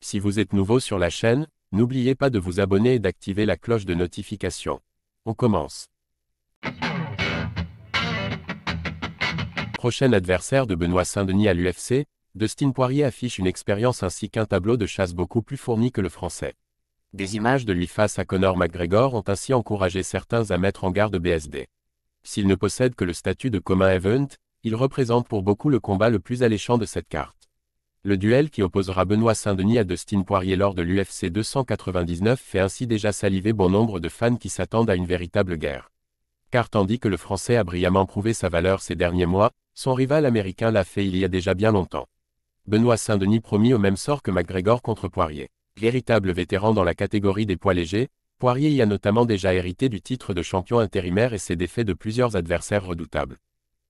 Si vous êtes nouveau sur la chaîne, n'oubliez pas de vous abonner et d'activer la cloche de notification. On commence. Prochain adversaire de Benoît Saint-Denis à l'UFC, Dustin Poirier affiche une expérience ainsi qu'un tableau de chasse beaucoup plus fourni que le français. Des images de lui face à Conor McGregor ont ainsi encouragé certains à mettre en garde BSD. S'il ne possède que le statut de Common Event, il représente pour beaucoup le combat le plus alléchant de cette carte. Le duel qui opposera Benoît Saint-Denis à Dustin Poirier lors de l'UFC 299 fait ainsi déjà saliver bon nombre de fans qui s'attendent à une véritable guerre. Car tandis que le Français a brillamment prouvé sa valeur ces derniers mois, son rival américain l'a fait il y a déjà bien longtemps. Benoît Saint-Denis promis au même sort que McGregor contre Poirier. Véritable vétéran dans la catégorie des poids légers, Poirier y a notamment déjà hérité du titre de champion intérimaire et s'est défait de plusieurs adversaires redoutables.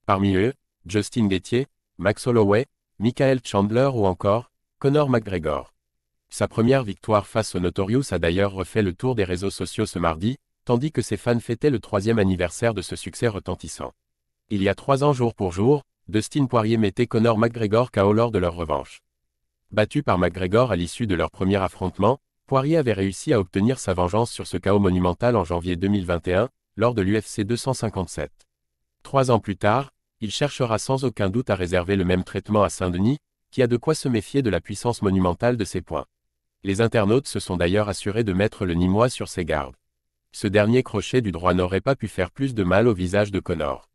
Parmi eux, Justin Gaethje, Max Holloway, Michael Chandler ou encore Conor McGregor. Sa première victoire face au Notorious a d'ailleurs refait le tour des réseaux sociaux ce mardi, tandis que ses fans fêtaient le 3e anniversaire de ce succès retentissant. Il y a 3 ans jour pour jour, Dustin Poirier mettait Conor McGregor KO lors de leur revanche. Battu par McGregor à l'issue de leur premier affrontement, Poirier avait réussi à obtenir sa vengeance sur ce KO monumental en janvier 2021, lors de l'UFC 257. 3 ans plus tard, il cherchera sans aucun doute à réserver le même traitement à Saint-Denis, qui a de quoi se méfier de la puissance monumentale de ses poings. Les internautes se sont d'ailleurs assurés de mettre le Nîmois sur ses gardes. Ce dernier crochet du droit n'aurait pas pu faire plus de mal au visage de Conor.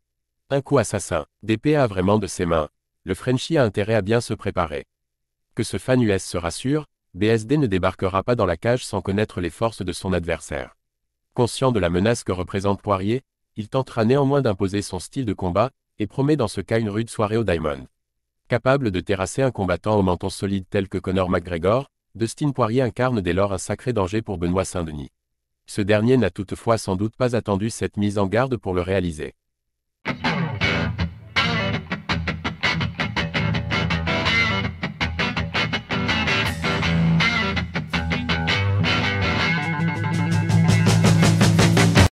Un coup assassin, DPA vraiment de ses mains. Le Frenchie a intérêt à bien se préparer. Que ce fan US se rassure, BSD ne débarquera pas dans la cage sans connaître les forces de son adversaire. Conscient de la menace que représente Poirier, il tentera néanmoins d'imposer son style de combat, et promet dans ce cas une rude soirée au Diamond. Capable de terrasser un combattant au menton solide tel que Conor McGregor, Dustin Poirier incarne dès lors un sacré danger pour Benoît Saint-Denis. Ce dernier n'a toutefois sans doute pas attendu cette mise en garde pour le réaliser.